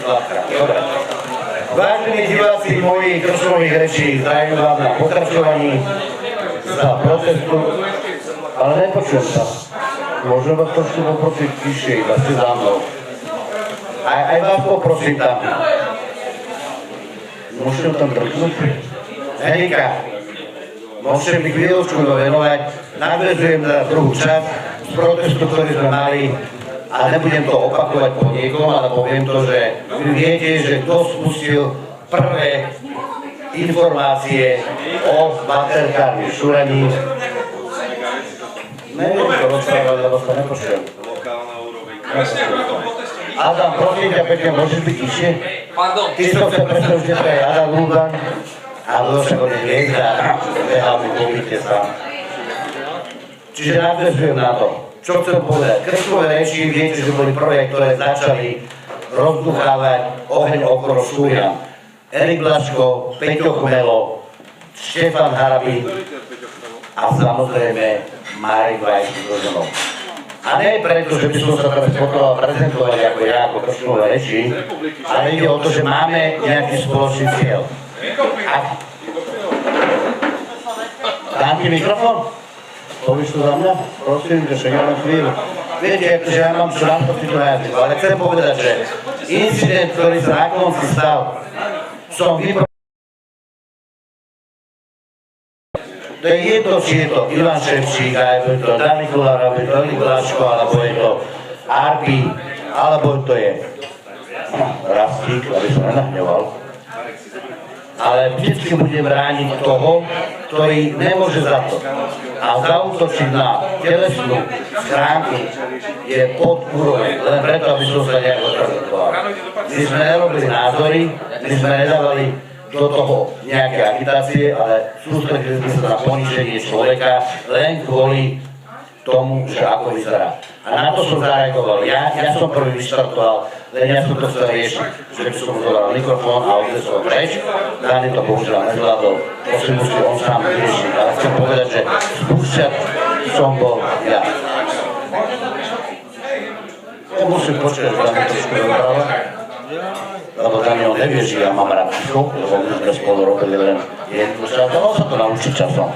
Sladká. Dobre. Vážení diváci mojich krčmových rečí, zdravím vám na pokračovaní za protestu, ale nepočujem sa. Môžem vás trošku poprosiť tiššie, iba ste za mnou. Aj vás poprosím tam. Môžem tam drknúť? Henika, môžem mi chvíľočku venovať. Nadväzujem na druhú časť z protestu, ktorý sme mali. A nebudem to opakovať po niekom, ale poviem to, že vy viete, že kto spustil prvé informácie o baterkárni Šuraní. Neviem to rozprávať, lebo sa nepočujem. Adam, prosím ťa pekne, môžeš byť tiššie? Pardon. Ty som sa predstavil, že to je Adam Luban. A to sa bude hviezda, behal mi povíte sa. Čiže nadväzujem na to. Čo chcem povedať? Krčmové reči, viete, že boli prvé, ktoré začali rozduchávať oheň okolo Štúrian. Erik Blaško, Peťo Chmelo, Štefan Harabík a samozrejme Marek Vajs so ženou. A nie preto, že by som sa teraz potreboval prezentovať ako ja, ako krčmové reči, ale ide o to, že máme nejaký spoločný cieľ. Dám ti mikrofón? Povíš to za mňa? Prosím, že však ja mám chvíľu. Viete, že ja mám čo nám to v týchto jazyku, ale chcem povedať, že incident, ktorý sa na konci stal, som vyproval. To je jedno, či je to Ivan Ševčík, alebo je to Dan Nikolár, alebo je to Erik Blaško, alebo je to Arpi, alebo to je Rastík, aby som nenahneval. Ale vždycky budem brániť toho, ktorý nemôže za to. A zaútočiť na telesnú schránku je pod úroveň, len preto, aby som sa nejak odprezentoval. My sme nerobili názory, my sme nedávali do toho nejaké agitácie, ale sústredili sme sa na poníženie človeka len kvôli tomu, že ako vyzerá. A na to som zareagoval. Ja som prvý vyštartoval, len ja som to chcel riešiť, že by som zobral mikrofón a odnesol preč. Dani to bohužiaľ nezvládol, to si musí on sám riešiť. Ale chcem povedať, že spúšťať som bol ja. Ja musím počkať, že Dani trošku rozpráva. Lebo Daniel nevie, že ja mám rád ticho, lebo my sme spolu robili len jednu časť, ale on sa to naučí časom.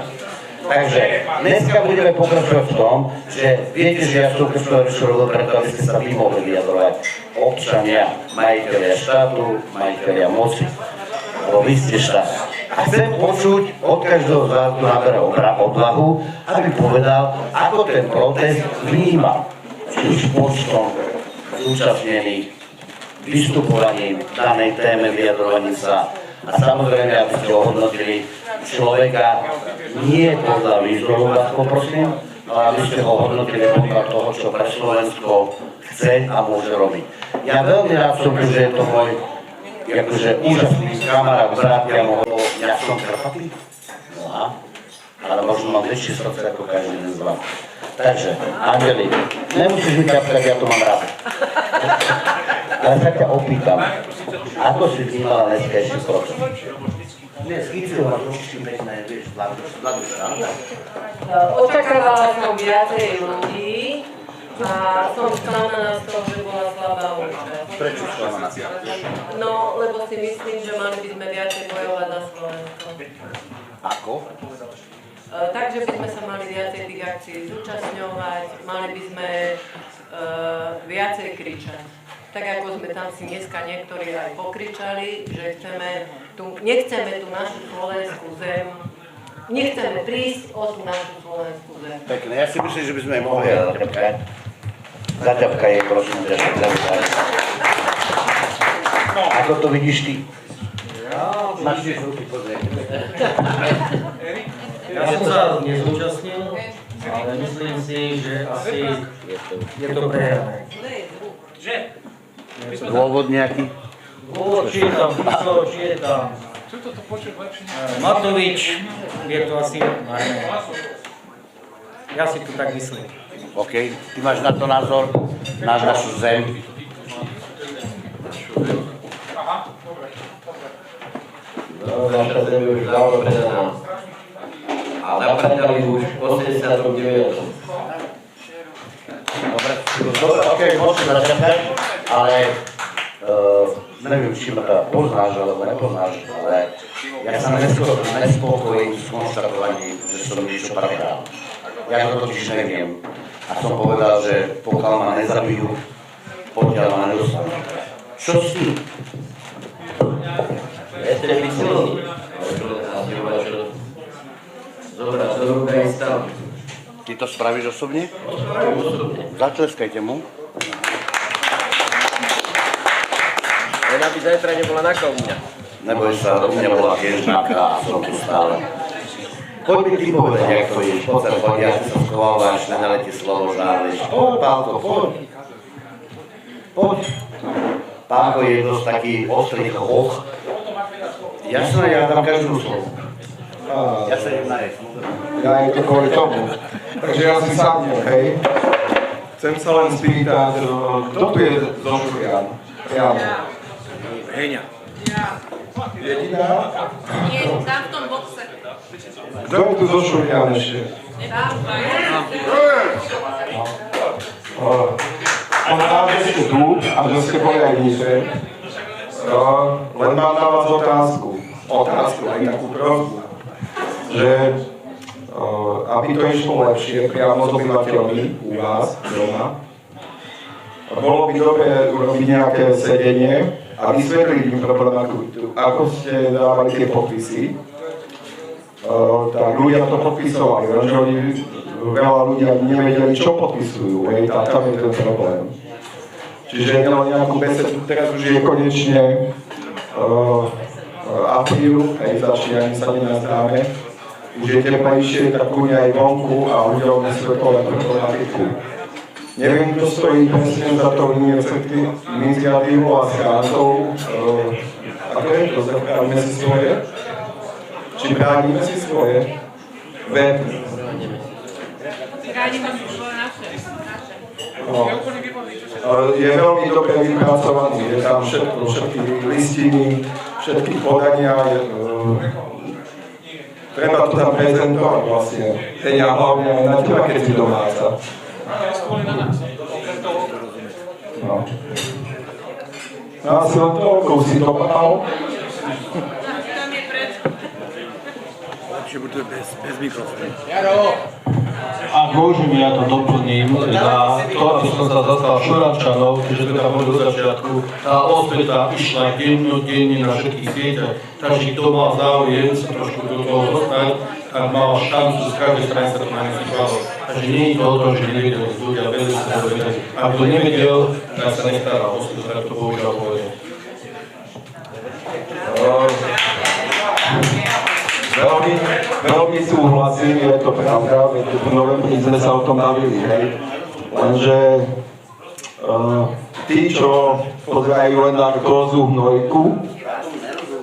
Takže dneska budeme pokračovať v tom, že viete, že ja som krčmové reči robil preto, aby ste sa vy mohli vyjadrovať občania, majiteľia štátu, majiteľia moci. Lebo vy ste štát. A chcem počuť od každého z vás, kto nabere odvahu, aby povedal, ako ten protest vníma. Či už počtom zúčastnených, vystupovaním v danej téme, vyjadrovaním sa. A samozrejme, aby ste ohodnotili človeka nie podľa výzoru, vás poprosím, ale aby ste ho hodnotili podľa toho, čo pre Slovensko chce a môže robiť. Ja veľmi rád som tu, že je to môj akože úžasný kamarát, brat, ja som krpatý? No, ale možno mám väčšie srdce ako každý jeden z vás. Takže, Angeli, nemusíš mi ťapkať, ja to mám rád. Ale sa ťa opýtam, ako si vnímala dneskajší proces? Dnes chytil máš určite pekné, vieš, Vladuša. Očakávala som viacej ľudí a som sklamaná z toho, že bola slabá účasť. Prečo sklamaná? No, lebo si myslím, že mali by sme viacej bojovať za Slovensko. Ako? Takže by sme sa mali viacej tých akcií zúčastňovať, mali by sme viacej kričať. Tak ako sme tam si dneska niektorí aj pokričali, že nechceme tú našu slovenskú zem, nechceme prísť o tú našu slovenskú zem. Pekne, ja si myslím, že by sme mohli zaťapkať. Zaťapkaj jej, prosím, že sa zavítať. Ako to vidíš ty? Máš tiež ruky, pozrie. Ja som sa nezúčastnil, ale myslím si, že asi je to prehrané. Že? Dôvod nejaký? Dôvod, či je tam Fico, či je tam Matovič, je to asi najmä. Ja si to tak myslím. OK, ty máš na to názor, na našu zem. Naša zem je už dávno predaná. A napredali už v 89. Dobre, OK, môžeme začať, ale neviem, či ma to poznáš, alebo nepoznáš, ale ja sa nespokojím s konštatovaním, že som niečo prehral. Ja to totiž neviem. A som povedal, že pokiaľ ma nezabijú, pokiaľ ma nedostanú. Čo s tým? Jeste byť silný. Zobrať do ruka i stav. Ty to spravíš osobne? Zatleskajte mu. Len aby zajtra nebola naka u mňa. Neboj sa, u mňa bola tiež naka a som tu stále. Poď mi ty povedať, jak to je. Poď sa poď, ja sa schovávaš, na nalete slovo žárliš. Poď, Pálko, poď. Poď. Pálko je dosť taký ostrý choch. Jasné, ja dám každú slovo. Ja sa idem najesť. Ja je to kvôli tomu. Takže ja si sadnem, hej. Chcem sa len spýtať, kto tu je zo Šurian? Priamo. Heňa. Jediná? Nie, tam v tom boxe. Kto je tu zo Šurian ešte? On rád, že ste tu a že ste boli aj niže. Len mám na vás otázku, aj takú prosbu. Že aby to išlo lepšie priamo s obyvateľmi u vás doma, bolo by dobre urobiť nejaké sedenie a vysvetliť im problematiku. Ako ste dávali tie podpisy, tak ľudia to podpisovali, lenže oni veľa ľudí nevedeli, čo podpisujú, hej, a tam je ten problém. Čiže nemám nejakú besedu, teraz už je konečne apríl, hej, začínajú sa nenazdáme. Už je teplejšie, tak kľudne aj vonku a ľuďom vysvetľovať problematiku. Neviem, kto stojí presne za tou iniciatívou a schránkou. Ako je to? Zachránime si svoje? Či bránime si svoje? Web. Bránime si svoje naše. No. Je veľmi dobre vypracovaný, je tam všetky listiny, všetky podania, treba to tam prezentovať vlastne. Heňa hlavne aj na teba, keď si domáca. No. Asi len toľko si to pál. Tam je pred. Čiže bude bez mikrofónu. Ak môžem, ja to doplním na to, aby som sa zastal Šurančanov, keďže to tam bolo do začiatku, tá osveta išla dennodenne na všetkých sieťach. Každý, kto mal záujem sa trošku do toho dostať, tak mal šancu z každej strany sa to na nich vyšľalo. Takže nie je to o tom, že nevedeli ľudia, vedeli sa to vedeli. Ak to nevedel, tak sa nestará o osvetu, tak to bohužiaľ povedal. Veľmi súhlasím, je to pravda, v novembri sme sa o tom bavili, hej. Lenže tí, čo pozerajú len na kozu hnojku,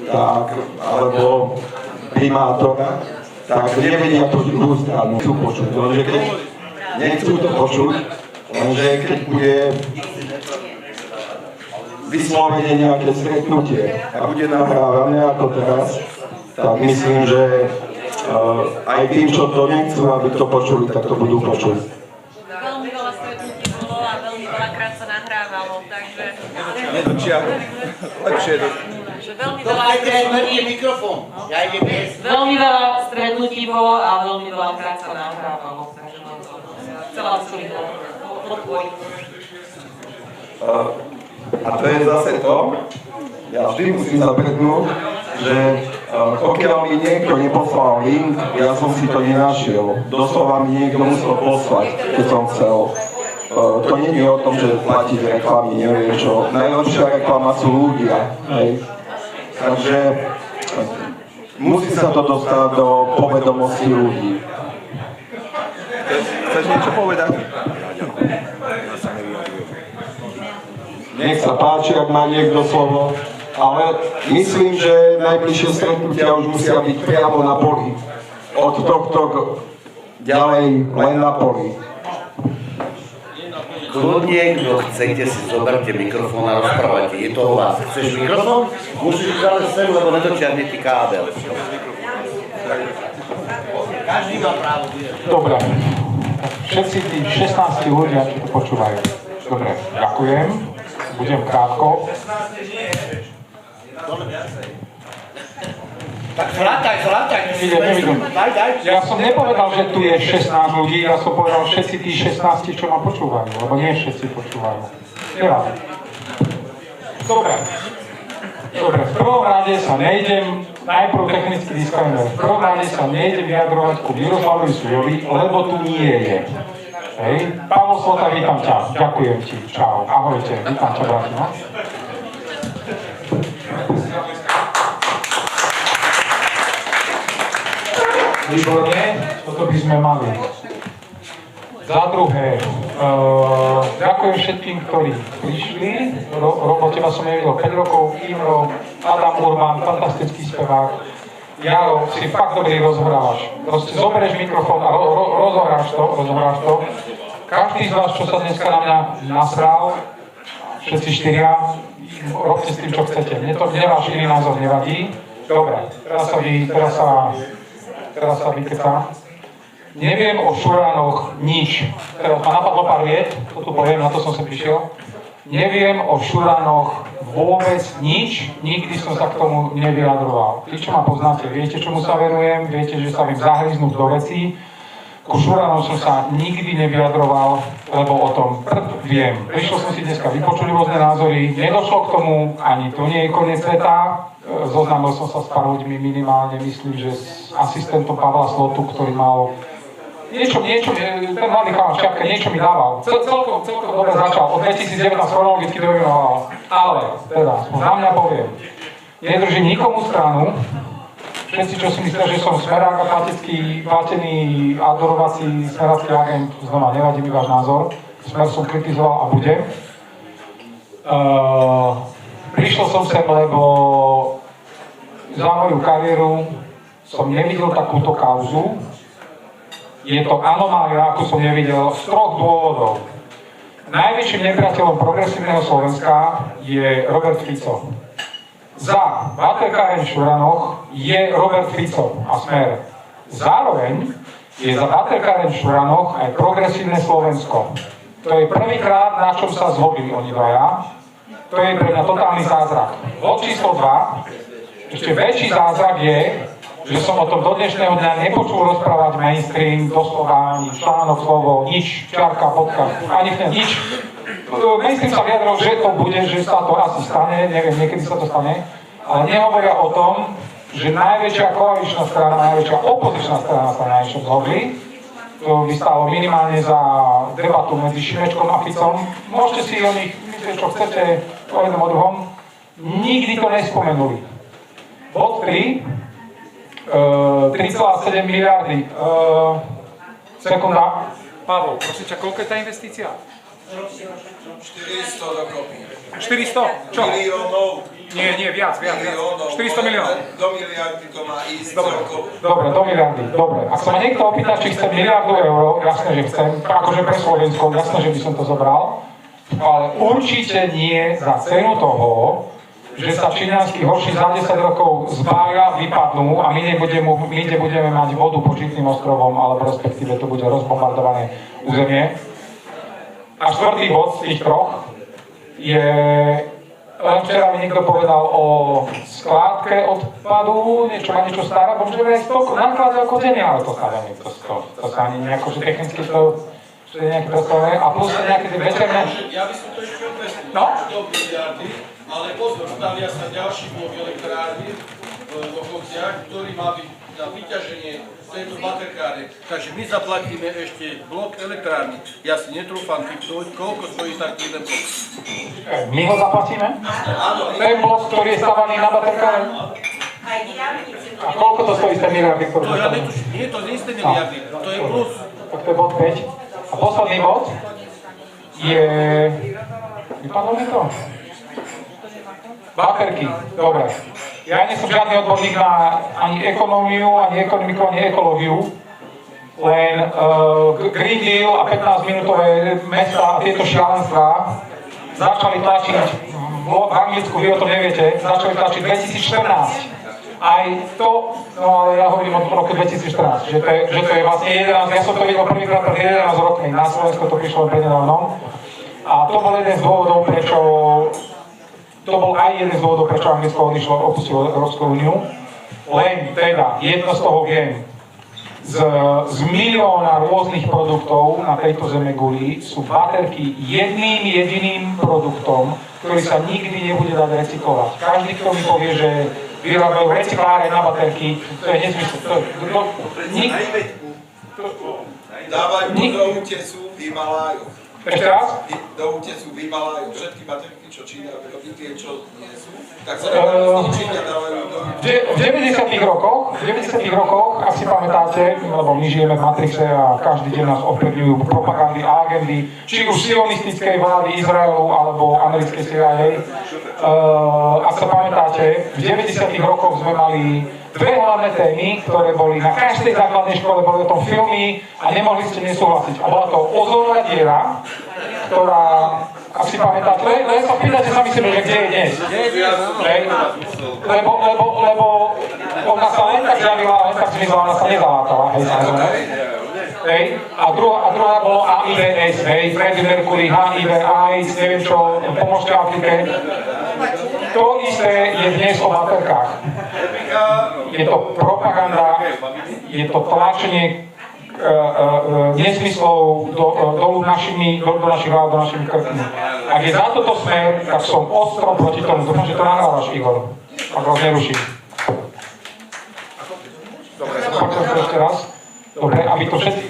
tak, alebo primátora, tak nevedia tú druhú stranu, chcú počuť, lenže keď nechcú to počuť, lenže keď bude vyslovene nejaké stretnutie a bude nahrávané ako teraz, tak myslím, že aj tým, čo to nechcú, aby to počuli, tak to budú počuť. Veľmi veľa stretnutí bolo a veľmi veľakrát sa nahrávalo, takže... Lepšie je to. Veľmi veľa stretnutí bolo a veľmi veľakrát sa nahrávalo, takže chcela by som ich podporiť. A to je zase to, ja vždy musím zapretnúť, že pokiaľ mi niekto neposlal link, ja som si to nenašiel. Doslova mi niekto musel poslať, keď som chcel. To nie je o tom, že platiť reklamy, neviem čo. Najlepšia reklama sú ľudia. Hej. Takže musí sa to dostať do povedomosti ľudí. Chceš niečo povedať? Nech sa páči, ak má niekto slovo. Ale myslím, že najbližšie stretnutia už musia byť priamo na poli. Od tohto ďalej len na poli. Kľudne, kto chcete, si zoberte mikrofón a rozprávajte. Je to o vás. Chceš mikrofón? Musíš dále sem, lebo nedočiahne ti kábel. Každý má právo. Dobre. Všetci tí 16 ľudia, čo to počúvajú. Dobre, ďakujem. budem krátko. Tak zlataj. Nevidím. Ja som nepovedal, že tu je 16 ľudí, ja som povedal všetci tí 16, čo ma počúvajú, lebo nie všetci počúvajú. Dobre, v prvom rade sa nejdem, najprv technický disclaimer, v prvom rade sa nejdem vyjadrovať ku Miroslavovi Sujovi, lebo tu nie je. Hej. Pavol Slota, vítam ťa, ďakujem ti, čau, ahojte, vítam ťa, bratí, no? Výborne, toto by sme mali. Za druhé, ďakujem všetkým, ktorí prišli. Robo, teba som nevidel 5 rokov, Imro, Adam Urban, fantastický spevák. Jaro, si fakt dobrý rozhrávaš. Proste zoberieš mikrofón a rozohráš to. Každý z vás, čo sa dneska na mňa nasral, všetci 4, robte s tým, čo chcete. Mne to neváš iný názor nevadí. Dobre, teraz sa vykecá. Neviem o Šuranoch nič. Teraz ma napadlo pár viet, to tu poviem, na to som sa prišiel. Neviem o Šuranoch vôbec nič, nikdy som sa k tomu nevyjadroval. Tí, čo ma poznáte, viete, čomu sa venujem, viete, že sa viem zahryznúť do vecí. Ku Šuranom som sa nikdy nevyjadroval, lebo o tom viem. Prišiel som si dneska vypočuť rôzne názory, nedošlo k tomu, ani to nie je koniec sveta. Zoznámil som sa s pár ľuďmi minimálne, myslím, že s asistentom Pavla Slotu, ktorý mal niečo, ten mladý chalán v šťapke niečo mi dával. Celkom dobre začal, od 2019 chronologicky dojmenoval. Ale, teda, za mňa poviem, nedržím nikomu stranu. Všetci, čo si myslia, že som smerák a platený adorovací smerácky agent, znova nevadí mi váš názor. Smer som kritizoval a budem. Prišiel som sem, lebo za moju kariéru som nevidel takúto kauzu. Je to anomália, ako som nevidel, z 3 dôvodov. Najväčším nepriateľom progresívneho Slovenska je Robert Fico. Za baterkáreň v Šuranoch je Robert Fico a Smer. Zároveň je za baterkáreň v Šuranoch aj progresívne Slovensko. To je prvýkrát, na čom sa zhodli oni dvaja. To je pre mňa totálny zázrak. Bod číslo 2, ešte väčší zázrak je, že som o tom do dnešného dňa nepočul rozprávať mainstream, doslova ani článok, slovo, nič, čiarka, bodka, ani nič. Mainstream sa vyjadril, že to bude, že sa to asi stane, neviem, niekedy sa to stane, ale nehovoria o tom, že najväčšia koaličná strana, najväčšia opozičná strana sa na niečom zhodli. To by stálo minimálne za debatu medzi Šimečkom a Ficom. Môžete si o nich myslieť, čo chcete, o jednom o druhom. Nikdy to nespomenuli. Bod 3, 3,7 miliardy. Sekunda. Pavol, prosím ťa, koľko je tá investícia? 400 dokopy. 400? Čo? Miliónov. Nie, viac. 400 miliónov. Do miliardy to má ísť celkovo. Dobre, do miliardy, dobre. Ak sa ma niekto opýta, či chce miliardu eur, jasné, že chcem, akože pre Slovensko, jasné, že by som to zobral, ale určite nie za cenu toho, že sa číňanskí horší za 10 rokov zbája, vypadnú a my nebudeme mať vodu pod Žitným ostrovom, alebo respektíve to bude rozbombardované územie. A 4. bod z tých 3 je, len včera mi niekto povedal o skládke odpadu, má niečo staré, bože, aj toľko náklady ako denne, ale to stále niekto to sa ani nejako, že technicky to je nejaké predstavené, a plus nejaké tie večerné. Ja by som to ešte obvestil, no? do miliardy, ale pozor, stavia sa ďalší blok elektrárny vo Konciach, ktorý má byť na vyťaženie tejto baterkáre. Takže my zaplatíme ešte blok elektrárny. Ja si netrúfam typnúť, koľko stojí taký jeden blok. My ho zaplatíme? Áno. Ten blok, ktorý je stavaný na baterkáre? A koľko to stojí z tej miliardy, ktorú To ja netuším, nie je to z isté miliardy, to je plus. Tak to je bod 5. A posledný bod je... Vypadlo mi to? Baterky, dobre. Ja nie som žiadny odborník na ani ekonómiu, ani ekonomiku, ani ekológiu. Len Green Deal a 15-minútové mesta a tieto šialenstvá začali tlačiť v Anglicku, vy o tom neviete, začali tlačiť 2014. Aj to, no ale ja hovorím od roku 2014, že to je vlastne 11, ja som to videl prvýkrát pred 11 rokmi, na Slovensku to prišlo prednedávnom. A to bol jeden z dôvodov, prečo Anglicko opustilo Európsku úniu. Len teda, jedno z toho viem, z milióna rôznych produktov na tejto zemeguli sú baterky jedným jediným produktom, ktorý sa nikdy nebude dať recyklovať. Každý, kto mi povie, že vyrábajú recykláre na baterky, to je nezmysel. Dávajú do útesu v Himalájoch. Ešte raz? Do útesu v Himalájoch. Všetky baterky, čo Čína robí, tie, čo nie sú, tak sa zničenia dávajú do útesu. V 90. rokoch, ak si pamätáte, lebo my žijeme v Matrixe a každý deň nás ovplyvňujú propagandy a agendy, či už sionistickej vlády Izraelu alebo americkej CIA. Ak sa pamätáte, v 90. rokoch sme mali dve hlavné témy, ktoré boli na každej základnej škole, boli o tom filmy a nemohli ste nesúhlasiť. A bola to ozónová diera, ktorá, ak si pamätáte, len sa pýtate sami sebe, že kde je dnes. Lebo ona sa len tak žavila, len tak zmizla, ona sa nezalátala, hej, samozrejme. Hej, a druhá bolo AIDS, hej, Freddie Mercury, HIV, AIDS, neviem čo, pomôžte Afrike. To isté je dnes o baterkách. Je to propaganda, je to tlačenie nezmyslov dolu do našich hlav, do našimi krkmi. Ak je za toto smer, tak som ostro proti tomu. Dúfam, že to nahrávaš, Igor. Ak vás neruším. Počujem to ešte raz. Dobre, aby to všetci,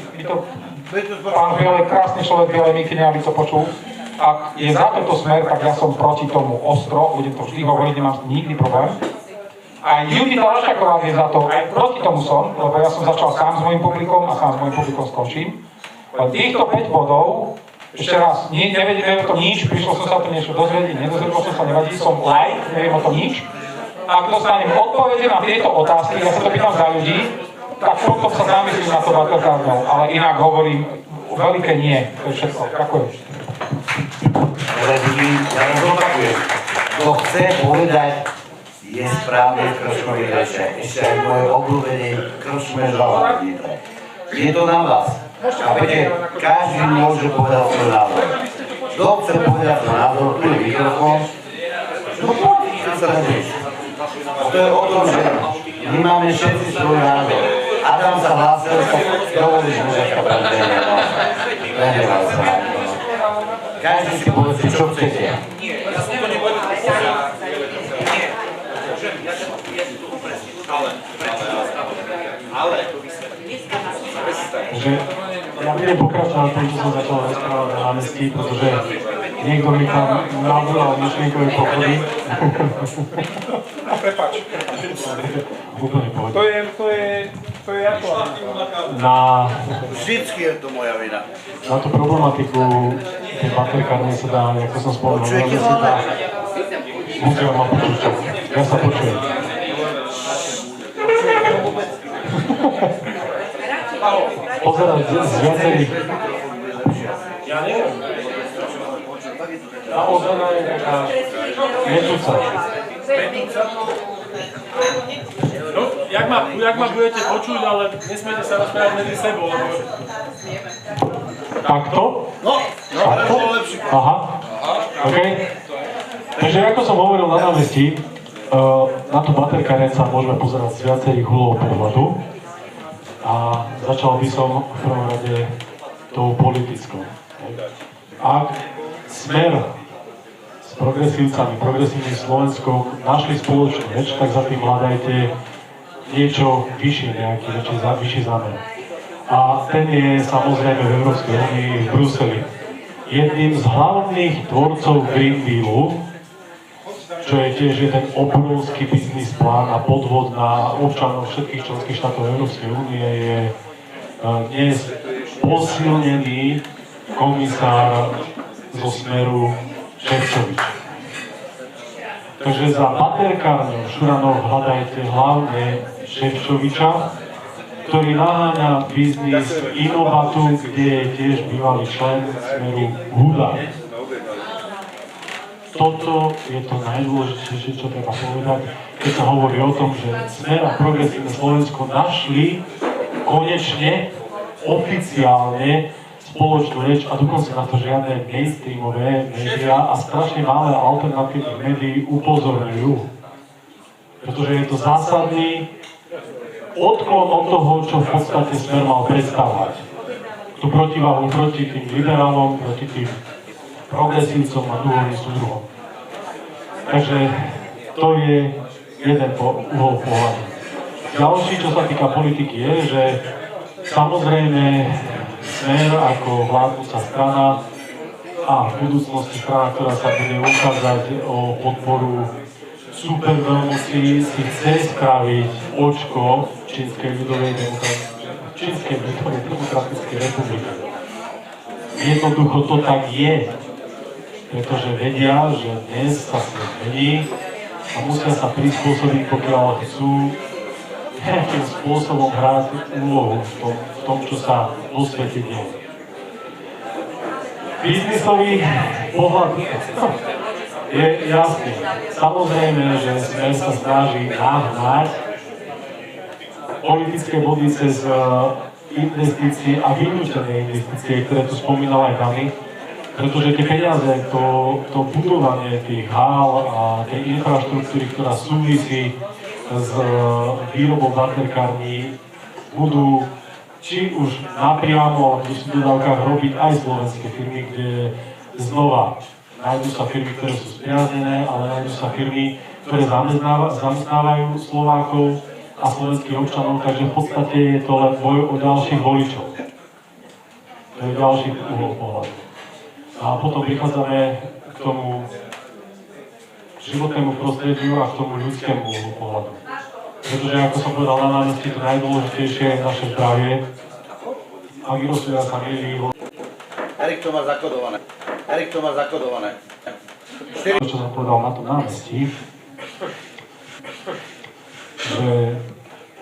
pán Bielej, krásny človek Bielej mikine, aby to počul. Ak je za toto smer, tak ja som proti tomu ostro, budem to vždy hovoriť, nemám nikdy problém. A Judita Lašaková je za to, aj proti tomu som, lebo ja som začal sám s mojím publikom a sám s mojím publikom skončím. Týchto 5 bodov, ešte raz, neviem o tom nič, prišlo som sa o tom niečo dozvedieť, nedozvedel som sa, nevadí, som like, neviem o tom nič. Ak dostanem odpovede na tieto otázky, ja sa to pýtam za ľudí, tak potom sa zamyslím na to baterkárňou, ale inak hovorím veľké nie, to je všetko. Ďakujem. Ale ľudí, ja len zopakujem, kto chce povedať, je správne v krčmových rečiach. Ešte aj moje obľúbenie krčme žala vnútre. Je to na vás. A viete, každý môže povedať svoj názor. Kto chce povedať svoj názor, tu je mikrofón, no poďte sa nedrieť. To je o tom, že my máme všetci svoj názor. Adam sa hlásil, tak dovolíš mu dneska pravdenie. Nehneval sa na to. Každý si povedzte, čo chcete. Takže ja budem pokračovať tým, čo som začal rozprávať na námestí, pretože niekto mi tam nabúral myšlienkové pochody. Prepáč. Úplne pohode. To je aktuálne. Vždycky je to moja vina. Na tú problematiku tej baterkárne sa dá, ako som spomenul, veľmi sa dá. Musím ma počuť. Ja sa počujem. Pozerám z viacerých... Ja neviem. Tá ozona je taká... Nečuť sa. No, jak ma budete počuť, ale nesmiete sa rozprávať medzi sebou, lebo... Takto? No, takto? Aha. OK. Takže ako som hovoril na námestí, na tú baterkáreň sa môžeme pozerať z viacerých uhlov pohľadu. A začal by som v prvom rade tou politickou. Ak Smer s progresívcami, progresívnym Slovenskom našli spoločnú reč, tak za tým hľadajte niečo vyššie, nejaký vyšší zámer. A ten je samozrejme v Európskej únii v Bruseli. Jedným z hlavných tvorcov Green Dealu, čo je tiež jeden obrovský biznis plán a podvod na občanov všetkých členských štátov Európskej únie, je dnes posilnený komisár zo Smeru Šefčovič. Takže za baterkárňou Šuranov hľadajte hlavne Šefčoviča, ktorý naháňa biznis Innovatu, kde je tiež bývalý člen Smeru Huda. Toto je to najdôležitejšie, čo treba povedať, keď sa hovorí o tom, že Smer a Progresívne Slovensko našli konečne, oficiálne spoločnú reč a dokonca na to žiadne mainstreamové médiá a strašne malé alternatívnych médií upozorňujú. Pretože je to zásadný odklon od toho, čo v podstate Smer mal predstavovať. Tú protiváhu proti tým liberálom, proti tým progresívcom a duhovým súdruhom. Takže to je jeden uhol pohľadu. Ďalší, čo sa týka politiky, je, že samozrejme Smer ako vládnúca strana a v budúcnosti strana, ktorá sa bude uchádzať o podporu superveľmocí, si chce spraviť očko Čínskej ľudovej demokratickej republiky. Jednoducho to tak je, pretože vedia, že dnes sa svet mení a musia sa prispôsobiť, pokiaľ chcú nejakým spôsobom hrať úlohu v tom, čo sa vo svete deje. Biznisový pohľad je jasný. Samozrejme, že Smer sa snaží nahnať politické body cez investície a vynútené investície, ktoré tu spomínal aj Dani, pretože tie peniaze, to budovanie tých hál a tej infraštruktúry, ktorá súvisí s výrobou baterkární, budú či už napriamo alebo v dodávkach robiť aj slovenské firmy, kde znova nájdú sa firmy, ktoré sú spriaznené, ale nájdú sa firmy, ktoré zamestnávajú Slovákov a slovenských občanov, takže v podstate je to len boj o ďalších voličov. To je ďalší uhol pohľadu. A potom prichádzame k tomu životnému prostrediu a k tomu ľudskému uhlu pohľadu. Pretože, ako som povedal na námestí, to najdôležitejšie je naše zdravie. A vyrostuje sa milí. Erik to má zakodované. Čo som povedal na tom námestí, že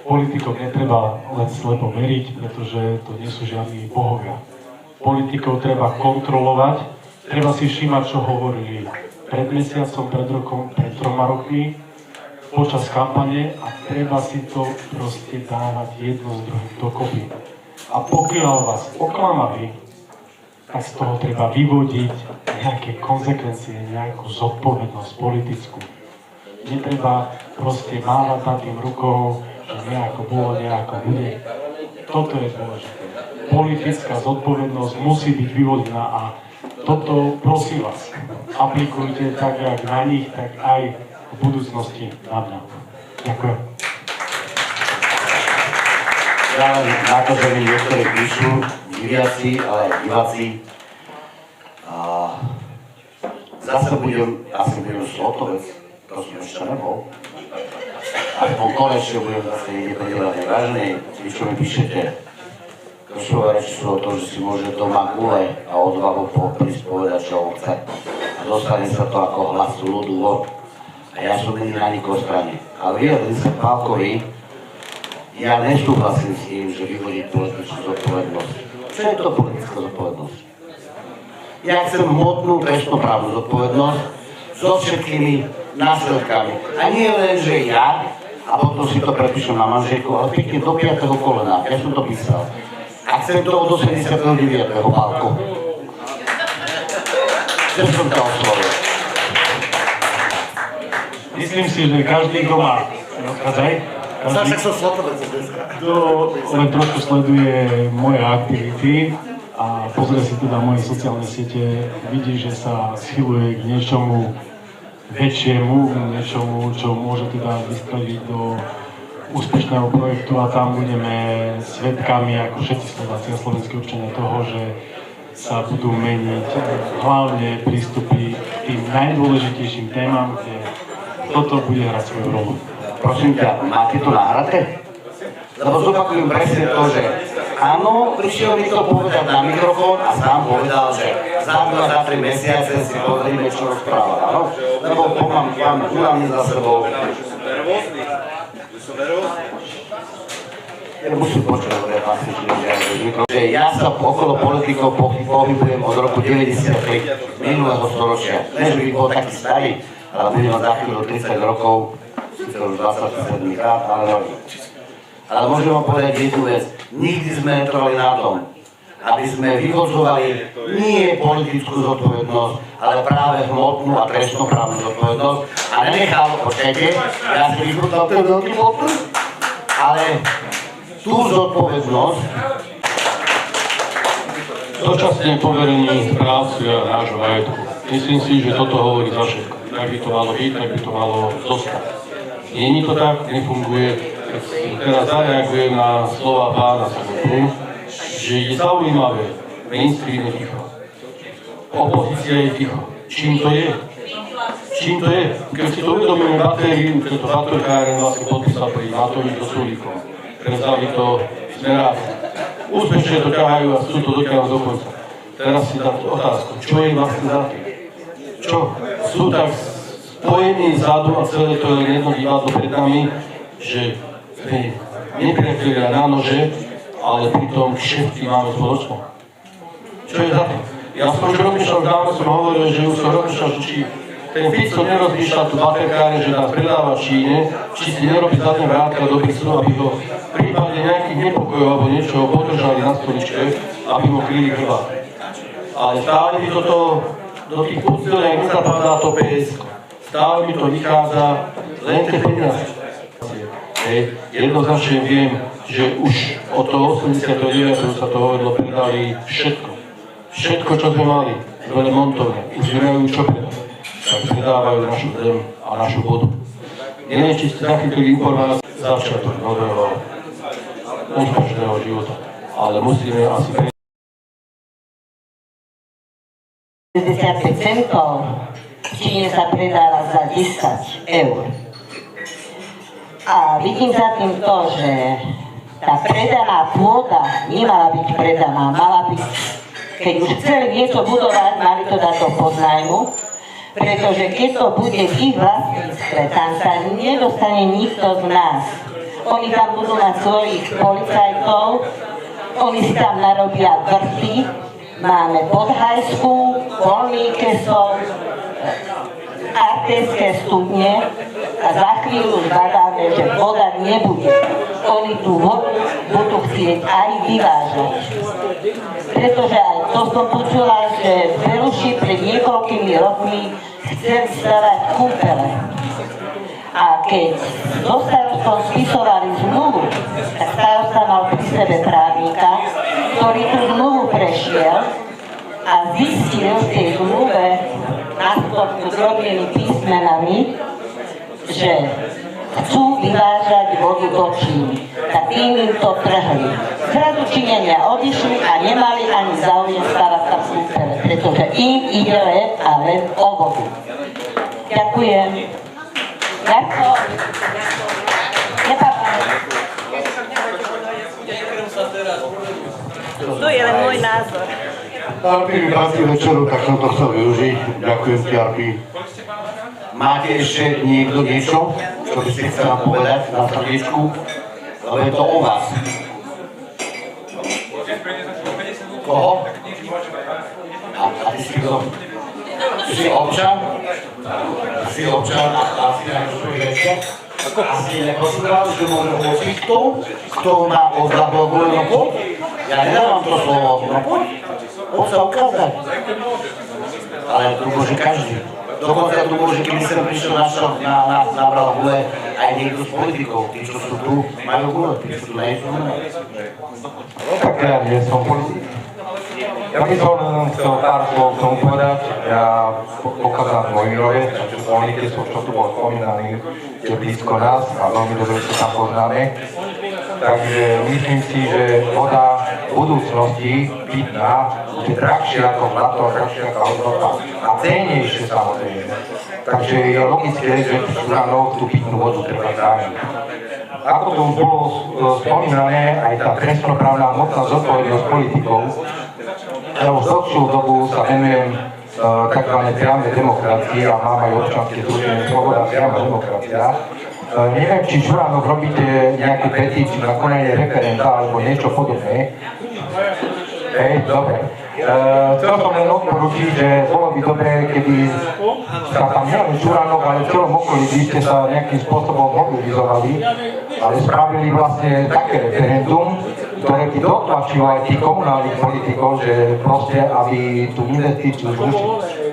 politikov netreba len slepo meriť, pretože to nie sú žiadni bohovia. Politikov treba kontrolovať, treba si všímať, čo hovorili pred mesiacom, pred rokom, pred 3 rokmi, počas kampane a treba si to proste dávať jedno s druhým dokopy. A pokiaľ vás oklamali, tak z toho treba vyvodiť nejaké konzekvencie, nejakú zodpovednosť politickú. Netreba proste mávať nad tým rukou, že nejako bolo, nejako bude. Toto je dôležité. Politická zodpovednosť musí byť vyvodená a toto, prosím vás, aplikujte tak, jak na nich, tak aj v budúcnosti na mňa. Ďakujem. Ja na to, že mi niektorí píšu, diviaci, ale aj diváci, zase budem Slotovec, to som ešte nebol. Aspoň konečne budem zase niekde predieľať. Vážený, vy čo mi píšete, Krošové reči sú o to, že si môže doma gule a odvahu prísť povedať, čo on chce. A dostane sa to ako hlas ľudu von. A ja som není na nikoho strane. Ale vyjadrím sa Pálkovi, ja nesúhlasím s tým, že vyvodiť politickú zodpovednosť. Čo je to politická zodpovednosť? Ja chcem hmotnú trestnoprávnu zodpovednosť so všetkými následkami. A nie len, že ja, a potom si to prepíšem na manželku, ale pekne do 5. kolena. Ja som to písal. A chcem to od 89. Pálko. Chcem som to oslovil. Myslím si, že každý, kto má, kto len trošku sleduje moje aktivity a pozrie si teda moje sociálne siete, vidí, že sa schyluje k niečomu väčšiemu, niečomu, čo môže teda vystreliť do úspešného projektu a tam budeme svedkami, ako všetci Slováci a slovenskí občania toho, že sa budú meniť hlavne prístupy k tým najdôležitejším témam, kde toto bude hrať svoju rolu. Prosím ťa, máte to nahraté? Lebo zopakujem presne to, že áno, prišiel mi to povedať na mikrofón a sám povedal, že za 2-3 mesiace si pozrime, čo rozpráva, áno? Lebo mám žurálny za sebou. Musím počúvať, že ja sa okolo politikov pohybujem od roku 93 minulého storočia. Ne, že by bol taký starý, ale budem mať za chvíľu 30 rokov, síce už 27 krát, ale neviem. Ale môžem vám povedať jednu vec, nikdy sme netrvali na tom, aby sme vyvozovali nie politickú zodpovednosť, ale práve hmotnú a trestnoprávnu zodpovednosť a nenechal, počkajte, ja si vypútal ten veľký potvrd, ale tú zodpovednosť dočasne poverení správci a nášho majetku. Myslím si, že toto hovorí za všetko. Tak by to malo byť, tak by to malo zostať. Nie to tak, nefunguje. Teraz zareagujem na slova pána Sobotu, že je zaujímavé, mainstream je ticho. Opozícia je ticho. Čím to je? Čím to je? Keď si to uvedomíme batériu, tento baterkáren vlastne podpísal pri Matovič do Sulíkov. Prezali to Smeráci. Úspešne to ťahajú a sú to dotiaľ do konca. Teraz si dám otázku, čo je vlastne za tým? Čo? Sú tak spojení vzadu a celé to je jedno divadlo pred nami, že sme nepriatelia na nože, ale pritom všetky máme spoločné. Čo je za tým? Ja som už rozmýšľal, dávno som hovoril, že už som rozmýšľal, že či ten Fico nerozmýšľa tu baterkáre, že nás predáva v Číne, či si nerobí zadné vrátka do Bruselu, aby ho v prípade nejakých nepokojov alebo niečoho podržali na stoličke, aby ho kryli krvá. Ale stále mi toto do tých podsteliek nezapadá to PSK. Stále mi to vychádza len tie peniaze. Jednoznačne viem, že už od toho 89. sa to hovorilo, predali všetko. Všetko, čo sme mali, veľmi montovne, už nemajú čo predať. Tak predávajú našu zem a našu vodu. Neviem, či ste zachytili informáciu začiatok nového úspešného života, ale musíme asi 65 centov v Číne sa predáva za 10 eur. A vidím za tým to, že tá predaná pôda nemala byť predaná, mala byť, keď už chceli niečo budovať, mali to dať do podnájmu, pretože keď to bude v ich vlastníctve, tam sa nedostane nikto z nás. Oni tam budú mať svojich policajtov, oni si tam narobia vrty, máme Podhajsku, Voľný Kesov, Artejské studne a za chvíľu zbadáme, že voda nebude. Oni tú vodu budú chcieť aj vyvážať. Pretože aj to som počula, že v Beruši pred niekoľkými rokmi chceli stavať kúpele. A keď so starostom spisovali zmluvu, tak starosta mal pri sebe právnika, ktorý tú zmluvu prešiel a zistil v tej zmluve na spodku drobnými písmenami, že chcú vyvážať vodu do Číny. Tak tým im to trhli. Zrazu Číňania odišli a nemali ani záujem stavať tam kúpele, pretože im ide len a len o vodu. Ďakujem. To je len môj názor. Arpi, krásny večeru, tak som to chcel využiť. Ďakujem ti, Arpi. Máte ešte niekto niečo, čo by ste chceli povedať na srdiečku? Lebo je to o vás. Koho? A ty si kto? Si občan? Si občan a si nejaký ešte? A si nepočúval, že môže hovoriť kto má odľahovú ropu? Ja nedávam to slovo, no poď sa ukázať. Ale tu môže každý. Dokonca tu môže, keby sem prišiel nabral gule aj niekto z politikov. Tí, čo sú tu, majú gule, tí, čo tu nejsú. Tak ja nie som politik. Ja by som chcel pár slov k tomu povedať. Ja pochádzam z Mojmirove, čo z Voľný Kesov, čo tu bol spomínaný, je blízko nás a veľmi dobre sa tam poznáme. Takže myslím si, že voda v budúcnosti pitná bude drahšia ako zlato, drahšia ako Európa a cennejšie samozrejme. Takže je logické, že Šuranov tú pitnú vodu treba chrániť. Ako to už bolo spomínané, aj tá trestnoprávna hmotná zodpovednosť politikov, ja už dlhšiu dobu sa venujem tzv. Priamej demokracii a mám aj občianske združenie Sloboda priama demokracia. Neviem, či Šuranov robíte nejakú petíciu na konanie referenda alebo niečo podobné. Dobre. Chcel som len odporučiť, že bolo by dobré, keby sa tam nielen Šuranov, ale v celom okolí by ste sa nejakým spôsobom mobilizovali, ale spravili vlastne také referendum, ktoré by dotlačilo aj tých komunálnych politikov, že proste, aby tú investíciu zrušili.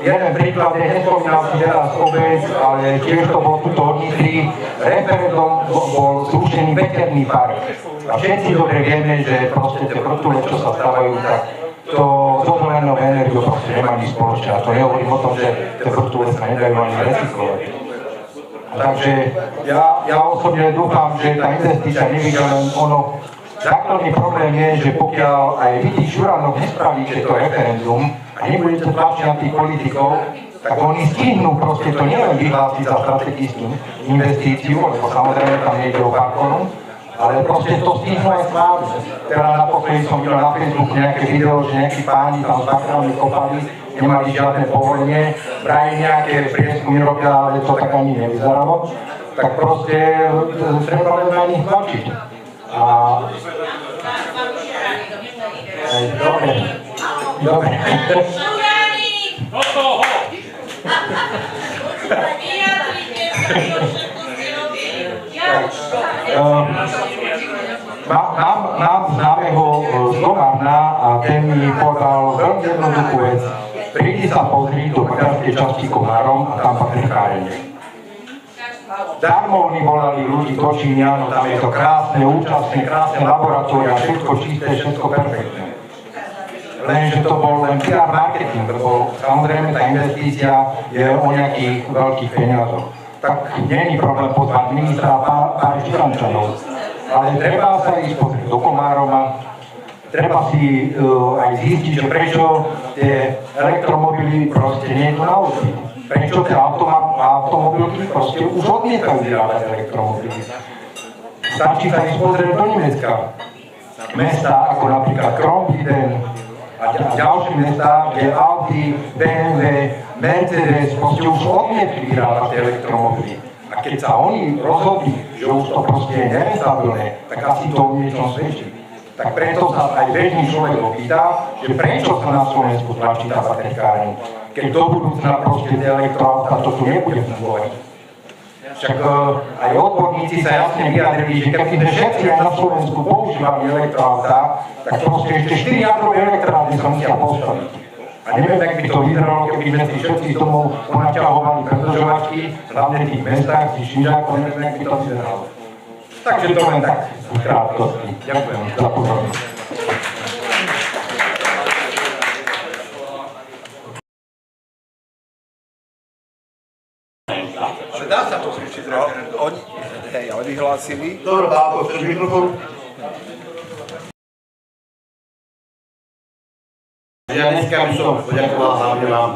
Jeden príklad je, nespomínam si teraz obec, ale tiež to bol tuto od Nitry, referendum bol zrušený veterný park. A všetci dobre vieme, že proste tie vrtule, čo sa stavajú, tak to so zelenou energiou proste nemá nič spoločné. A to nehovorím o tom, že tie vrtule sa nedajú ani recyklovať. Takže ja osobne dúfam, že tá investícia nevidí len ono. Základný problém je, že pokiaľ aj vy tých Žuranov nespravíte to referendum a nebudete tlačiť na tých politikov, tak oni stihnú proste to nielen vyhlásiť za strategickú investíciu, lebo samozrejme tam nejde o pár korún, ale proste to stihnú aj schváliť. Teraz naposledy som videl na Facebooku nejaké video, že nejakí páni tam z backgroundy kopali, nemali žiadne povolenie, vraj nejaké prieskumy robia, ale to tak ani nevyzeralo. Tak proste treba len na nich tlačiť. A... Dobre. Mám známeho z Komárna a ten mi povedal veľmi jednoduchú vec. Prídi sa pozrieť do maďarskej časti Komárom a tam baterkárenie. Darmo oni volali ľudí do Číňa, no tam je to krásne, účastné, krásne laboratória, všetko čisté, všetko perfektné. Lenže to bol len PR marketing, lebo samozrejme tá investícia je o nejakých veľkých peniazoch. Tak nie je problém pozvať ministra a pár Žirančanov, ale treba sa ísť pozrieť do Komárova, treba si aj zistiť, že prečo tie elektromobily proste nie je to na odbyt. Prečo tie automobilky proste už odmietajú vyrábať elektromobily. Stačí sa ísť pozrieť do Nemecka. Mesta ako napríklad Kronpiden a ďalšie mesta, kde Audi, BMW, Mercedes proste už odmietli vyrábať tie elektromobily. A keď sa oni rozhodli, že už to proste je nerentabilné, tak asi to o niečom svedčí. Tak preto sa aj bežný človek opýta, že prečo sa na Slovensku tlačí tá baterkárne, keď do budúcna proste tie elektroauta to tu nebude fungovať. Však aj odborníci sa jasne vyjadrili, že keby sme všetci aj na Slovensku používali elektroauta, tak proste ešte 4 jadrové elektrárne sa musia postaviť. A neviem, jak by to vyzeralo, keby sme si všetci z domov ponaťahovali predlžovačky, hlavne v tých mestách, tých šižákov, neviem, jak by to vyzeralo. Takže to len tak v krátkosti. Ďakujem za pozornosť. Ale dá sa to zrušiť referendum. Hej, ale vyhlásili. Dobre, Báko, chceš mikrofón? Ja dneska by som poďakoval hlavne vám,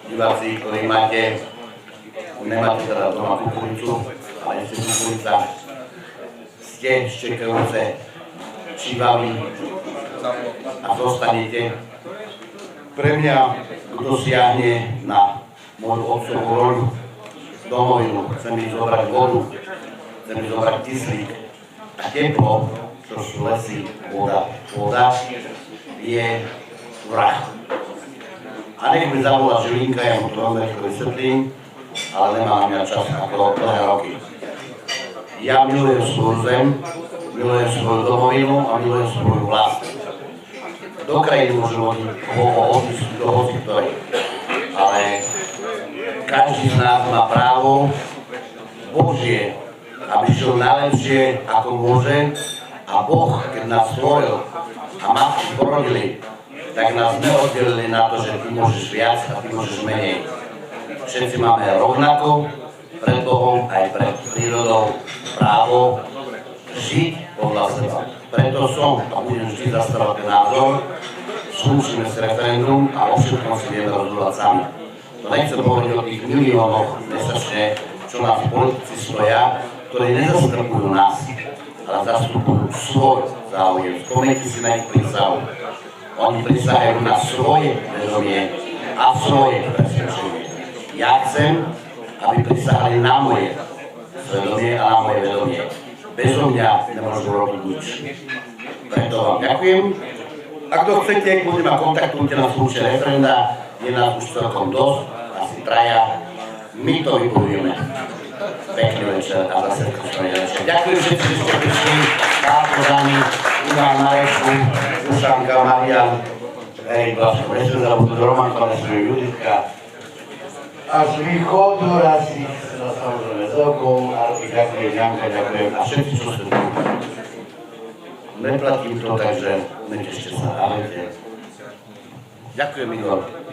diváci, ktorí nemáte teda doma kukuricu, ale ste kukurica, ste ščekajúce, čívali a zostanete. Pre mňa, kto siahne na moju otcovú roľu, domovinu, chcem mi zobrať vodu, chcem mi zobrať kyslík a teplo, čo sú lesy, voda, je vrah. A nech mi zavolá Žilinka, ja mu to veľmi vysvetlím, ale nemá na mňa čas ako dlhé roky. Ja milujem svoju zem, milujem svoju domovinu a milujem svoju vlast. Do krajiny môžem odísť do hociktorej, ale každý z nás má právo Božie, aby šiel najlepšie, ako môže, a Boh, keď nás stvoril a matky porodili, tak nás neoddelili na to, že ty môžeš viac a ty môžeš menej. Všetci máme rovnako pred Bohom aj pred prírodou právo žiť podľa seba. Preto som a budem vždy zastávať ten názor, skúšime si referendum a o všetkom si vieme rozhodovať sami. To nechcem hovoriť o tých miliónoch mesačne, čo nás politici stoja, ktorí nezastupujú nás, ale zastupujú svoj záujem. Spomeňte si na ich prísahu. Oni prisahajú na svoje vedomie a svoje presvedčenie. Ja chcem, aby prisahali na moje svedomie a na moje vedomie. Bezo mňa nemôžu robiť nič. Preto vám ďakujem. Ak to chcete, kľudne ma kontaktujte na slučie referenda. Je nás už celkom dosť, asi traja. my to vypovieme. Pekný večer a zase krásny večer. Ďakujem všetci, že ste prišli. Pálko, Dani, Ivan, Mareku, Dušanka, Marian, Erik Blaško, nesmiem zabudnúť Romanko, nesmiem Juditka. A z východu raz ich samozrejme z okol, Arby, ďakujem, Janka, ďakujem a všetci, čo sú tu. Neplatím to, takže netešte sa, ahojte. Ďakujem, Igor.